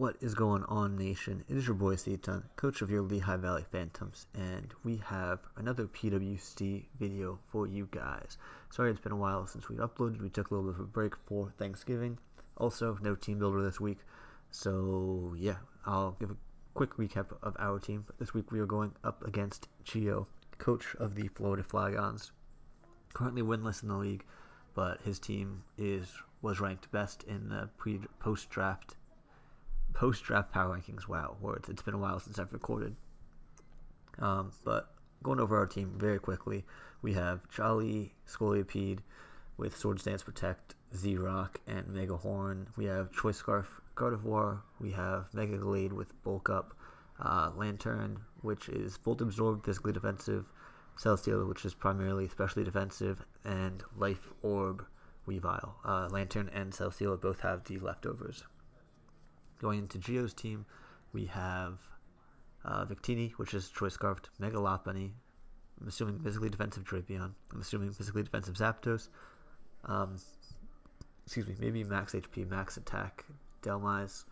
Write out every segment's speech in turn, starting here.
What is going on, nation? It is your boy Seaton, coach of your Lehigh Valley Phantoms, and we have another PWC video for you guys. Sorry it's been a while since we uploaded. We took a little bit of a break for Thanksgiving. Also, no team builder this week, so yeah, I'll give a quick recap of our team. This week we are going up against Gio, coach of the Florida Flygons. Currently winless in the league, but his team was ranked best in the post-draft power rankings. Wow, words. It's been a while since I've recorded. But going over our team very quickly, we have Jolly Scolipede with Swords Dance Protect, Z-Rock, and Mega Horn. We have Choice Scarf, Gardevoir. We have Mega Glade with Bulk Up, Lantern, which is Volt Absorb, physically defensive, Celesteela, which is primarily specially defensive, and Life Orb Weavile. Lantern and Celesteela both have the leftovers. Going into Gio's team, we have Victini, which is Choice Scarfed, Mega Lopunny, I'm assuming physically defensive Drapion, I'm assuming physically defensive Zapdos, maybe max HP, max attack, Delmise,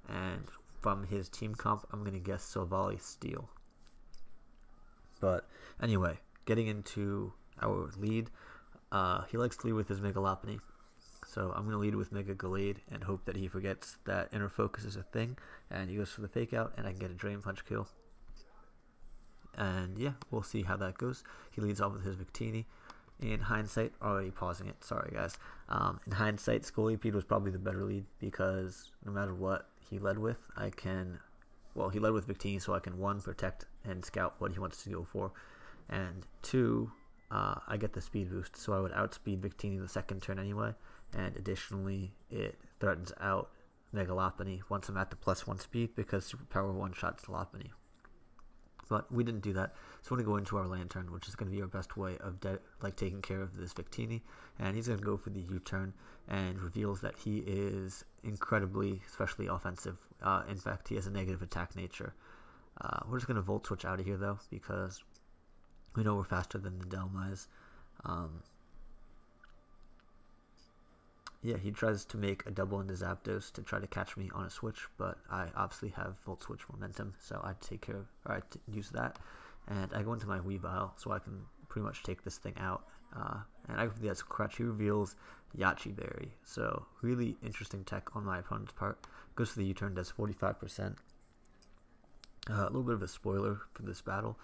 and from his team comp, I'm going to guess Silvally Steel. But anyway, getting into our lead, he likes to lead with his Mega Lopunny. So I'm going to lead with Mega Glade and hope that he forgets that Inner Focus is a thing, and he goes for the Fake Out, and I can get a Drain Punch kill. And yeah, we'll see how that goes. He leads off with his Victini. In hindsight, already pausing it, sorry guys. In hindsight, Scolipede was probably the better lead because no matter what he led with, he led with Victini, so I can 1, protect and scout what he wants to go for, and 2, I get the speed boost, so I would outspeed Victini the second turn anyway. And additionally, it threatens out Mega Lopunny once I'm at the +1 speed because Superpower one-shots Lopunny. But we didn't do that, so we're going to go into our Lantern, which is going to be our best way of taking care of this Victini. And he's going to go for the U-turn and reveals that he is incredibly, especially offensive. In fact, he has a negative attack nature. We're just going to Volt Switch out of here, though, because we know we're faster than the Delmise. Yeah, he tries to make a double into Zapdos to try to catch me on a switch, but I obviously have Volt Switch momentum, so I use that, and I go into my Weavile, so I can pretty much take this thing out. And I go for the Crutch. He reveals Yachi Berry, so really interesting tech on my opponent's part. Goes for the U-turn, does 45%. A little bit of a spoiler for this battle.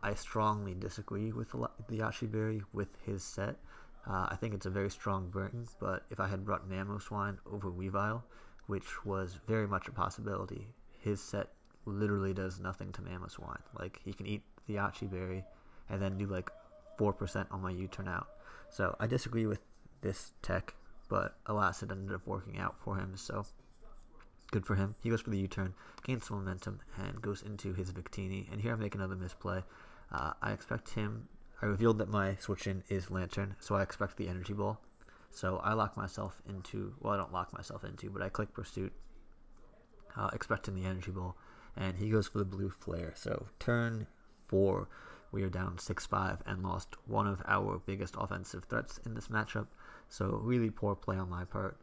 I strongly disagree with the Yachi Berry with his set. I think it's a very strong burn, but if I had brought Mamoswine over Weavile, which was very much a possibility, his set literally does nothing to Mamoswine. Like, he can eat the Yachi Berry and then do like 4% on my U-turn out. So I disagree with this tech, but alas, it ended up working out for him, so good for him. He goes for the U-turn, gains some momentum, and goes into his Victini. And here I make another misplay. I revealed that my switch-in is Lantern, so I expect the Energy Ball. So I lock myself into, well, I don't lock myself into, but I click Pursuit, expecting the Energy Ball, and he goes for the Blue Flare. So turn 4, we are down 6-5 and lost one of our biggest offensive threats in this matchup. So really poor play on my part.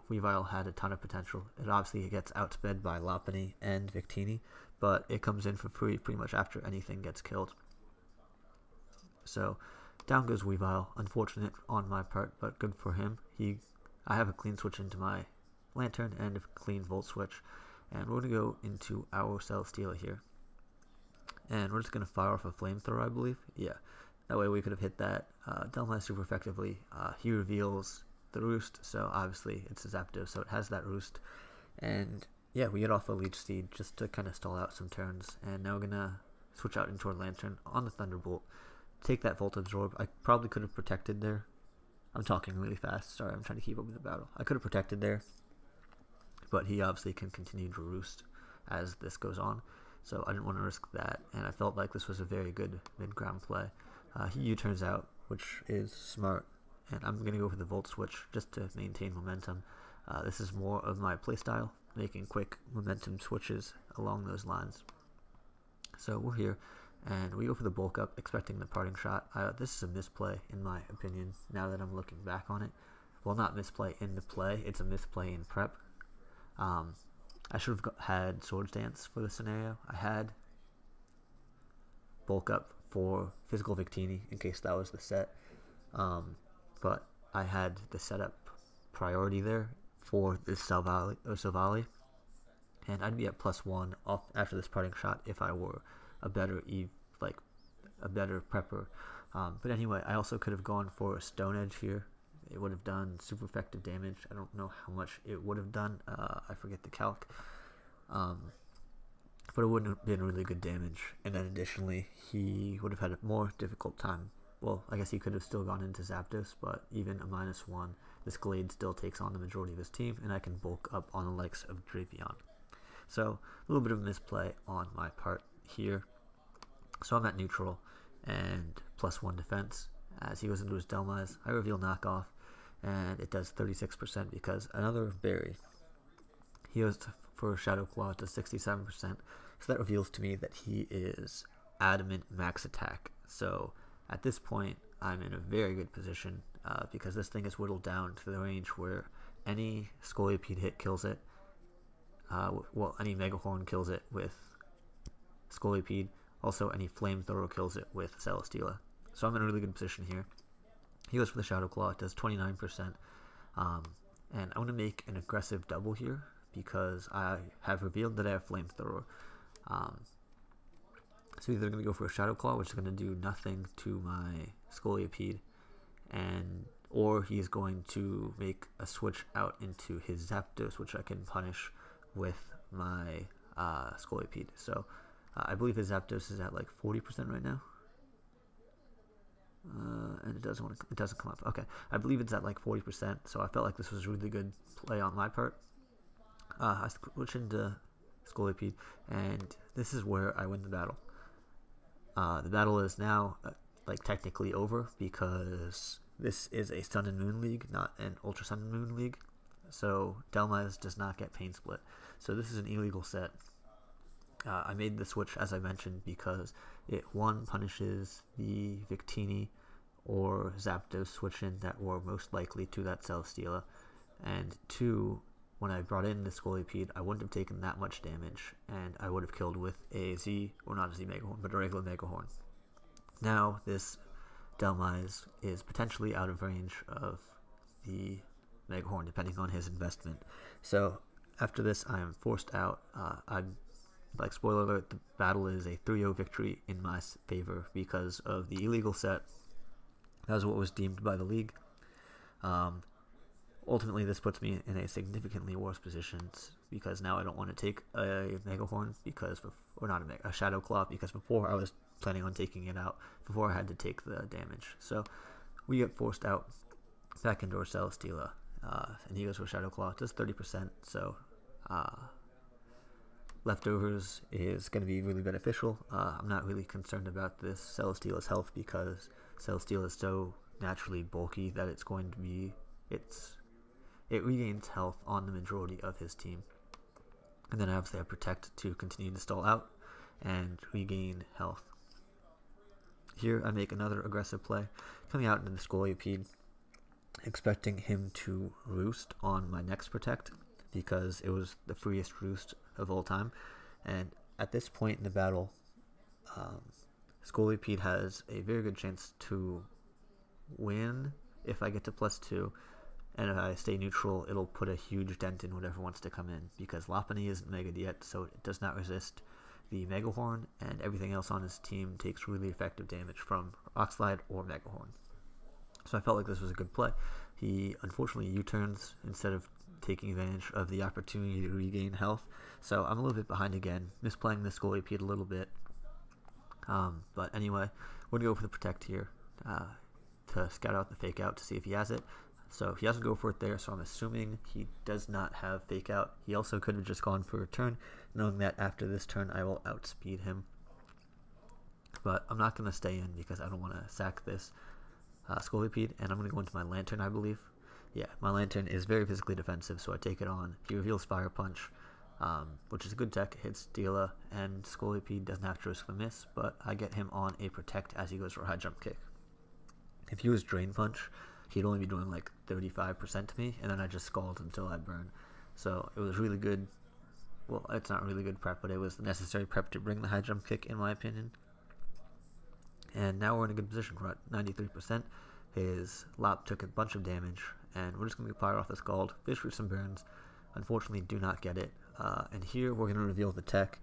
Weavile had a ton of potential. It obviously gets outsped by Lopunny and Victini, but it comes in for free pretty much after anything gets killed. So down goes Weavile. Unfortunate on my part, but good for him. I have a clean switch into my Lantern and a clean Volt Switch, and we're going to go into our Celesteela here. And we're just going to fire off a Flamethrower, I believe. Yeah, that way we could have hit that Delmise super effectively. He reveals the Roost, so obviously it's a Zapdos, so it has that Roost. And yeah, we get off a Leech Seed just to kind of stall out some turns. And now we're going to switch out into our Lantern on the Thunderbolt. Take that Volt Absorb. I probably could have protected there. I'm talking really fast. Sorry, I'm trying to keep up with the battle. I could have protected there, but he obviously can continue to Roost as this goes on, so I didn't want to risk that, and I felt like this was a very good mid-ground play. He U-turns out, which is smart, and I'm going to go for the Volt Switch just to maintain momentum. This is more of my playstyle, making quick momentum switches along those lines. So we're here. And we go for the Bulk Up, expecting the Parting Shot. This is a misplay, in my opinion, now that I'm looking back on it. Well, not misplay in the play, it's a misplay in prep. I should have had Swords Dance for this scenario. I had Bulk Up for Physical Victini in case that was the set. But I had the setup priority there for this Silvally, and I'd be at +1 off after this parting shot if I were a better a better prepper. But anyway, I also could have gone for a Stone Edge here. It would have done super effective damage. I don't know how much it would have done. I forget the calc. But it wouldn't have been really good damage. And then additionally, he would have had a more difficult time. Well, I guess he could have still gone into Zapdos, but even a -1, this Glade still takes on the majority of his team, and I can bulk up on the likes of Drapion. So, a little bit of misplay on my part here. So I'm at neutral, and +1 defense. As he goes into his Delmise, I reveal Knockoff, and it does 36% because another berry. He goes for Shadow Claw, it does 67%. So that reveals to me that he is Adamant Max Attack. So at this point, I'm in a very good position because this thing is whittled down to the range where any Scolipede hit kills it. Well, any Mega Horn kills it with Scolipede. Also, any Flamethrower kills it with Celesteela. So I'm in a really good position here. He goes for the Shadow Claw. It does 29%. And I want to make an aggressive double here because I have revealed that I have Flamethrower. So either going to go for a Shadow Claw, which is going to do nothing to my Scolipede, or he's going to make a switch out into his Zapdos, which I can punish with my Scolipede. So I believe his Zapdos is at like 40% right now. And it doesn't come up. Okay, I believe it's at like 40%. So I felt like this was a really good play on my part. I switch into Scolipede, and this is where I win the battle. The battle is now like technically over because this is a Sun and Moon League, not an Ultra Sun and Moon League. So Delmise does not get Pain Split. So this is an illegal set. I made the switch, as I mentioned, because it, one, punishes the Victini or Zapdos switch-in that were most likely to that Celesteela, and two, when I brought in the Scolipede, I wouldn't have taken that much damage, and I would have killed with a Z, or not a Z Mega Horn, but a regular Mega Horn. Now, this Delmise is potentially out of range of the Mega Horn, depending on his investment. So, after this, I am forced out. Like, spoiler alert, the battle is a 3-0 victory in my favor because of the illegal set. That was what was deemed by the league. Ultimately, this puts me in a significantly worse position because now I don't want to take a Mega Horn a Shadow Claw, because before I was planning on taking it out before I had to take the damage. So we get forced out back into our Celesteela, and he goes for Shadow Claw. It does 30%, so leftovers is going to be really beneficial. I'm not really concerned about this Celesteela's health because Celesteela is so naturally bulky that it's going to be it regains health on the majority of his team. And then obviously I Protect to continue to stall out and regain health. Here I make another aggressive play, coming out into the Scolipede, expecting him to roost on my next Protect because it was the freest roost of all time. And at this point in the battle, Scolipede has a very good chance to win if I get to +2, and if I stay neutral, it'll put a huge dent in whatever wants to come in, because Lopunny isn't Mega'd yet, so it does not resist the Mega Horn, and everything else on his team takes really effective damage from Rock Slide or Mega Horn. So I felt like this was a good play. He unfortunately U-turns instead of taking advantage of the opportunity to regain health, so I'm a little bit behind again, misplaying the Scolipede a little bit. But anyway, we're going to go for the Protect here to scout out the Fake Out to see if he has it. So he doesn't go for it there, so I'm assuming he does not have Fake Out. He also could have just gone for a turn, knowing that after this turn I will outspeed him. But I'm not going to stay in because I don't want to sack this Scolipede, and I'm going to go into my Lantern, I believe. Yeah, my Lantern is very physically defensive, so I take it on. He reveals Fire Punch, which is a good tech. It hits Steela, and Scolipede doesn't have to risk the miss, but I get him on a Protect as he goes for a High Jump Kick. If he was Drain Punch, he'd only be doing like 35% to me, and then I just scald until I burn. So it was really good well, it's not really good prep, but it was the necessary prep to bring the high jump kick, in my opinion. And now we're in a good position. We're at 93%. His Lop took a bunch of damage, and we're just going to fire off the Scald, fish for some burns. Unfortunately, do not get it. And here we're going to reveal the tech.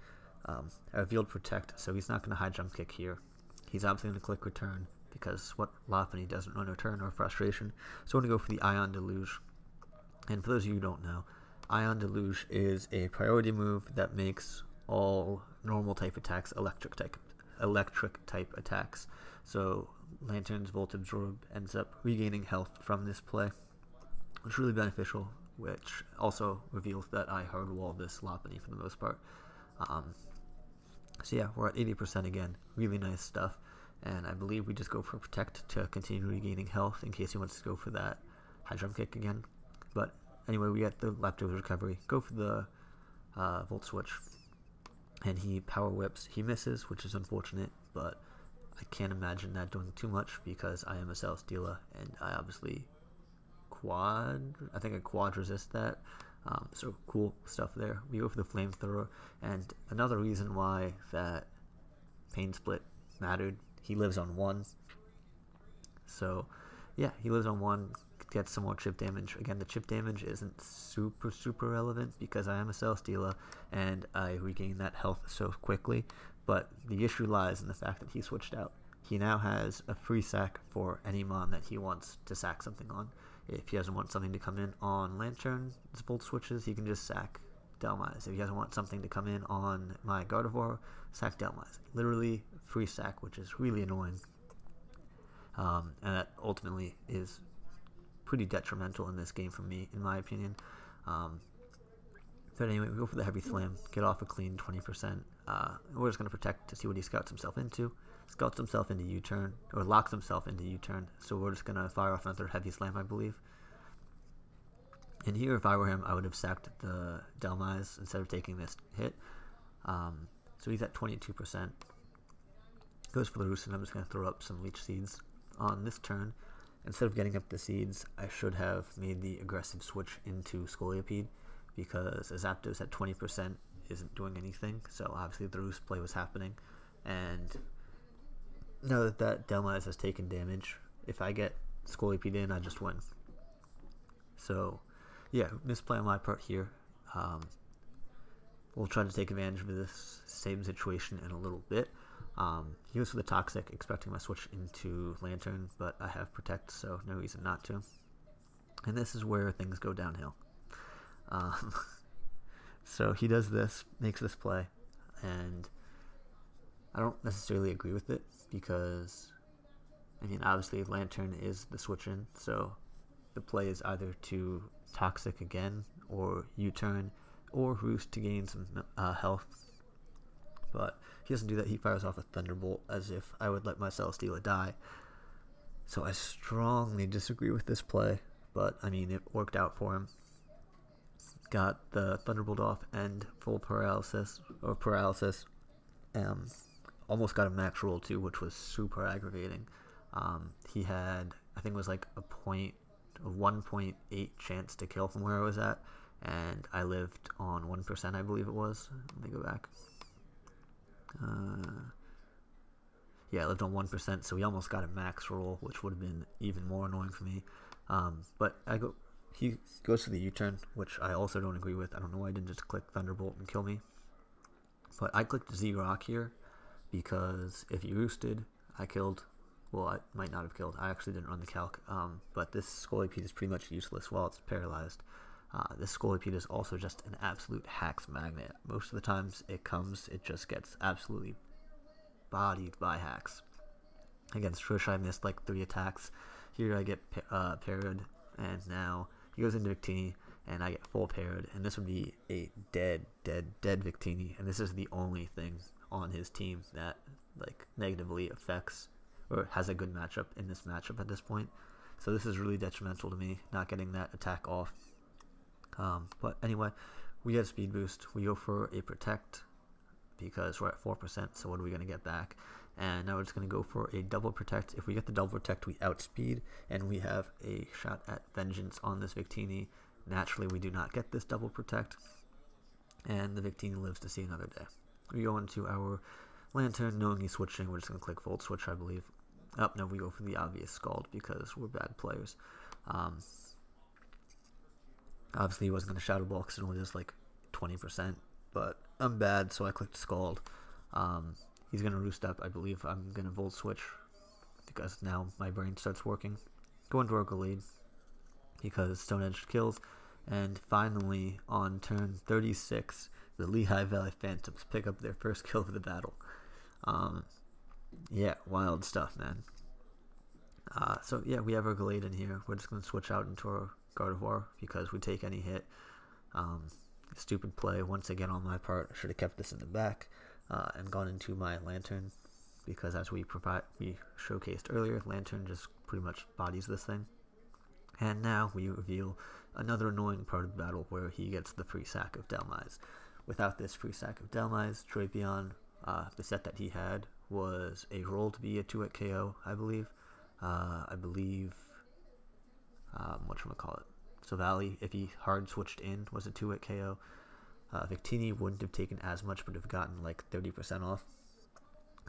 I revealed Protect, so he's not going to high jump kick here. He's obviously going to click Return, because what Lopunny doesn't run Return or Frustration. So we're going to go for the Ion Deluge. And for those of you who don't know, Ion Deluge is a priority move that makes all normal type attacks electric type attacks. So Lantern's Volt Absorb ends up regaining health from this play, which is really beneficial, which also reveals that I hard wall this Lopunny for the most part. So yeah, we're at 80% again. Really nice stuff. And I believe we just go for Protect to continue regaining health in case he wants to go for that high jump kick again. But anyway, we get the Leftovers recovery. Go for the Volt Switch. And he Power Whips. He misses, which is unfortunate, but I can't imagine that doing too much because I am a Celesteela, and I obviously I quad resist that. So cool stuff there. We go for the Flamethrower, and another reason why that Pain Split mattered, he lives on 1. So yeah, he lives on 1, gets some more chip damage. Again, the chip damage isn't super relevant because I am a Celesteela and I regain that health so quickly, but the issue lies in the fact that he switched out. He now has a free sack for any mon that he wants to sack something on. If he doesn't want something to come in on Lantern's Bolt Switches, he can just sack Delmise. If he doesn't want something to come in on my Gardevoir, sack Delmise. Literally free sack, which is really annoying. And that ultimately is pretty detrimental in this game for me, in my opinion. But anyway, we go for the Heavy Slam, get off a clean 20%. We're just going to Protect to see what he scouts himself into. Scouts himself into U-turn, or locks himself into U-turn, so we're just going to fire off another Heavy Slam, I believe. And here, if I were him, I would have sacked the Delmise instead of taking this hit. So he's at 22%. Goes for the Roost, and I'm just going to throw up some Leech Seeds. On this turn, instead of getting up the Seeds, I should have made the aggressive switch into Scolipede, because a Zapdos at 20% isn't doing anything, so obviously the Roost play was happening. And now that Delmise has taken damage, if I get Scolipede in, I just win. So yeah, misplay on my part here. We'll try to take advantage of this same situation in a little bit. He goes for the Toxic, expecting my switch into Lantern, but I have Protect, so no reason not to. And this is where things go downhill. So he does this, makes this play, and I don't necessarily agree with it because, I mean, obviously Lantern is the switch in, so the play is either to Toxic again, or U-turn, or Roost to gain some health. But he doesn't do that. He fires off a Thunderbolt as if I would let my Celesteela die. So I strongly disagree with this play, but I mean, it worked out for him. Got the Thunderbolt off and full paralysis. Almost got a max roll too, which was super aggravating. He had, I think it was like a 1.8 chance to kill from where I was at, and I lived on 1%, I believe it was. Let me go back. Yeah, I lived on 1%, so he almost got a max roll, which would have been even more annoying for me. But he goes to the U-turn, which I also don't agree with. I don't know why I didn't just click Thunderbolt and kill me. But I clicked Z-Rock here, because if he roosted, I killed. Well, I might not have killed. I actually didn't run the calc. But this Scolipede is pretty much useless while it's paralyzed. This Scolipede is also just an absolute hacks magnet. Most of the times it comes, it just gets absolutely bodied by hacks. Against Trish, I missed like 3 attacks. Here I get parried, and now he goes into Victini, and I get full parried, and this would be a dead Victini, and this is the only thing on his team that like negatively affects or has a good matchup in this matchup at this point. So this is really detrimental to me, not getting that attack off. But anyway, we get a speed boost. We go for a Protect because we're at 4%, so what are we going to get back? And now we're just going to go for a double Protect. If we get the double Protect, we outspeed, and we have a shot at Vengeance on this Victini. Naturally, we do not get this double Protect. and the Victini lives to see another day. We go into our Lantern, knowing he's switching. We're just going to click Volt Switch, I believe. Oh, no, we go for the obvious Scald because we're bad players. Obviously, he wasn't going to Shadow Ball because it only does like 20%, but I'm bad, so I clicked Scald. He's going to Roost Up, I believe. I'm going to Volt Switch because now my brain starts working. Go into our Gallade because Stone Edge kills. And finally, on turn 36, the Lehigh Valley Phantoms pick up their first kill of the battle. Yeah, wild stuff, man. So yeah, we have our Gallade in here. We're just going to switch out into our Gardevoir because we take any hit. Stupid play once again on my part. I should have kept this in the back and gone into my Lantern because as we showcased earlier, Lantern just pretty much bodies this thing. And now we reveal another annoying part of the battle where he gets the free sack of Dhelmise. Without this free sack of Dhelmise, Drapion, the set that he had was a roll to be a 2-hit KO, I believe. Whatchamacallit. So Valley, if he hard switched in, was a 2-hit KO. Victini wouldn't have taken as much, but have gotten like 30% off.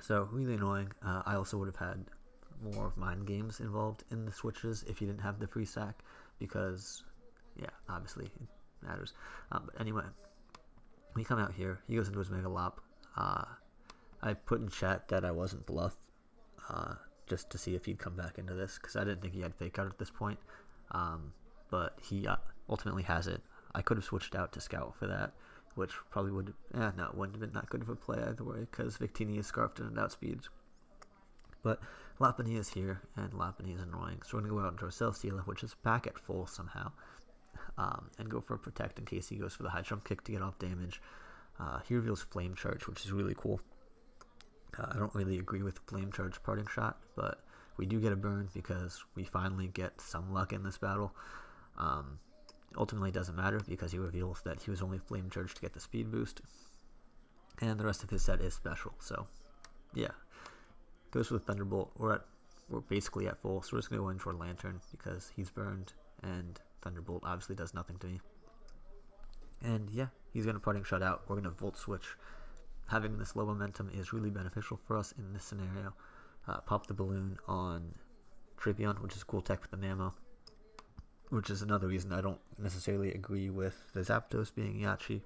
So really annoying. I also would have had more mind games involved in the switches if you didn't have the free sack, because yeah, obviously it matters. But anyway, we come out here. He goes into his Mega Lop. I put in chat that I wasn't bluff, just to see if he'd come back into this, because I didn't think he had Fake Out at this point. But he ultimately has it. I could have switched out to Scout for that, which probably would have, no, it wouldn't have been that good of a play either way, because Victini is Scarfed and it outspeeds. But Lopunny is here, and Lopunny is annoying, so we're going to go out into our Celesteela, which is back at full somehow, and go for a Protect in case he goes for the high jump kick to get off damage. He reveals Flame Charge, which is really cool. I don't really agree with Flame Charge Parting Shot, but we do get a burn because we finally get some luck in this battle. Ultimately, it doesn't matter because he reveals that he was only Flame Charged to get the speed boost, and the rest of his set is special. So, yeah, goes for the Thunderbolt. We're basically at full, so we're just gonna go in for a Lantern because he's burned, and Thunderbolt obviously does nothing to me. And yeah, he's gonna Parting Shot out. We're gonna Volt Switch. Having this low momentum is really beneficial for us in this scenario. Pop the Balloon on Drapion, which is cool tech with the Mamo, which is another reason I don't necessarily agree with the Zapdos being Yachi,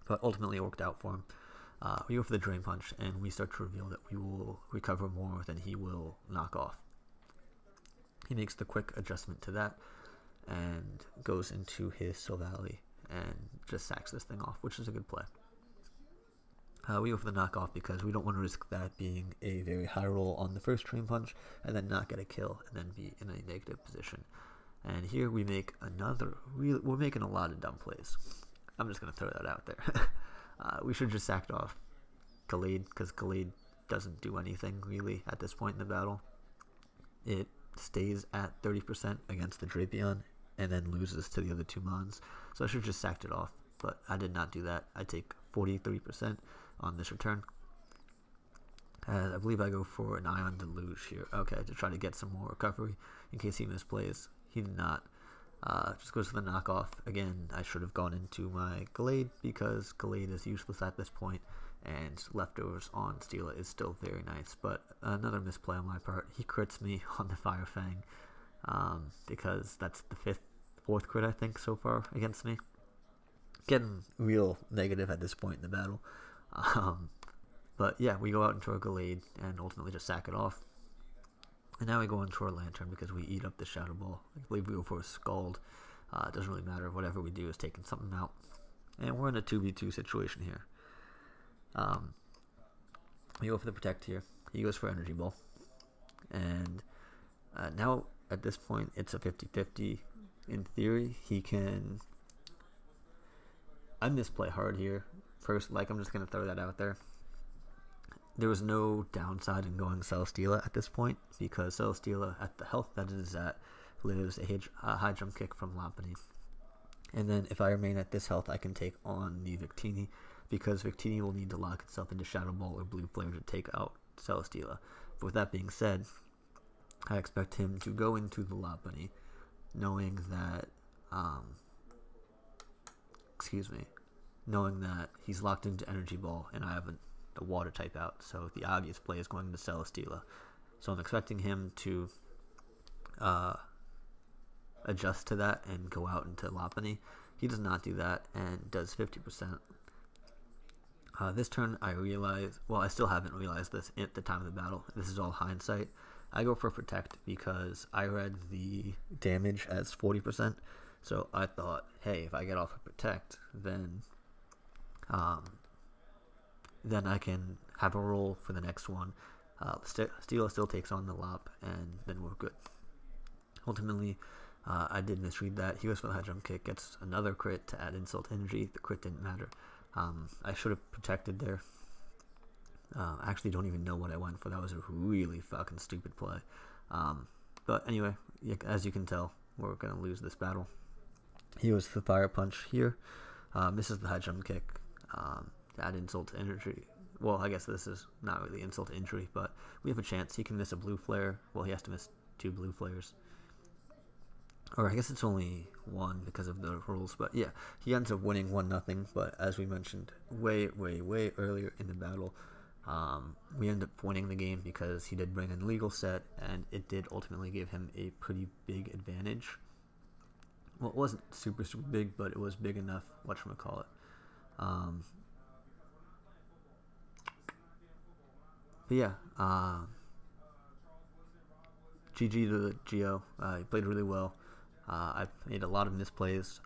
but ultimately it worked out for him. We go for the Drain Punch, and we start to reveal that we will recover more than he will knock off. He makes the quick adjustment to that, and goes into his Silvally, and just sacks this thing off, which is a good play. We go for the knockoff because we don't want to risk that being a very high roll on the first Drain Punch, and then not get a kill, and then be in a negative position. And here we make we're making a lot of dumb plays. I'm just going to throw that out there. We should just sacked off Gallade, because Gallade doesn't do anything really at this point in the battle. It stays at 30% against the Drapion, and then loses to the other two Mons. So I should have just sacked it off, but I did not do that. I take 43% on this return. I believe I go for an Ion Deluge here. Okay, to try to get some more recovery in case he misplays. He did not. Just goes for the knockoff. Again, I should have gone into my Gallade because Gallade is useless at this point, and leftovers on Steela is still very nice. But another misplay on my part. He crits me on the Fire Fang because that's the fourth crit I think so far against me. Getting real negative at this point in the battle. But yeah, we go out into our Gallade and ultimately just sack it off. And now we go into our Lantern because we eat up the Shadow Ball. I believe we go for a Scald. It doesn't really matter. Whatever we do is taking something out. And we're in a 2v2 situation here. We go for the Protect here. He goes for Energy Ball. And now at this point it's a 50-50. In theory, he can... I misplay hard here. First, I'm just going to throw that out there. There was no downside in going Celesteela at this point, because Celesteela, at the health that it is at, lives a high jump kick from Lopunny. And then if I remain at this health, I can take on the Victini, because Victini will need to lock itself into Shadow Ball or Blue Flare to take out Celesteela. But with that being said, I expect him to go into the Lopunny, knowing that, knowing that he's locked into Energy Ball and I have a water type out, so the obvious play is going to Celesteela. So I'm expecting him to adjust to that and go out into Lopunny. He does not do that and does 50%. This turn I realize, well, I still haven't realized this at the time of the battle. This is all hindsight. I go for Protect because I read the damage as 40%. So I thought, hey, if I get off of Protect, then I can have a roll for the next one. Steela still takes on the Lop, and then we're good. Ultimately, I did misread that. He goes for the high jump kick, gets another crit to add insult energy. The crit didn't matter. I should have protected there. I actually don't even know what I went for. That was a really fucking stupid play. But anyway, as you can tell, we're going to lose this battle. He goes for the Fire Punch here. Misses the high jump kick. Add insult energy. Well, I guess this is not really insult injury, but we have a chance. He can miss a blue flare. Well, he has to miss 2 blue flares. Or I guess it's only 1 because of the rules. But yeah, he ends up winning 1-0. But as we mentioned way earlier in the battle, we ended up winning the game because he did bring in legal set, and it did ultimately give him a pretty big advantage. Well, it wasn't super big, but it was big enough. Whatchamacallit. But yeah, GG to the Geo. He played really well. I made a lot of misplays,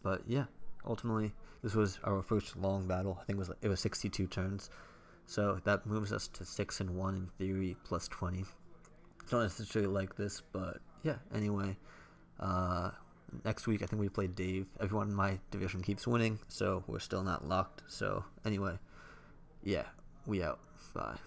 but yeah, ultimately this was our first long battle. I think it was 62 turns, so that moves us to 6-1 in theory, plus 20. It's not necessarily like this, but yeah. Anyway, next week I think we play Dave. Everyone in my division keeps winning, so we're still not locked. So anyway, yeah, we out. Bye.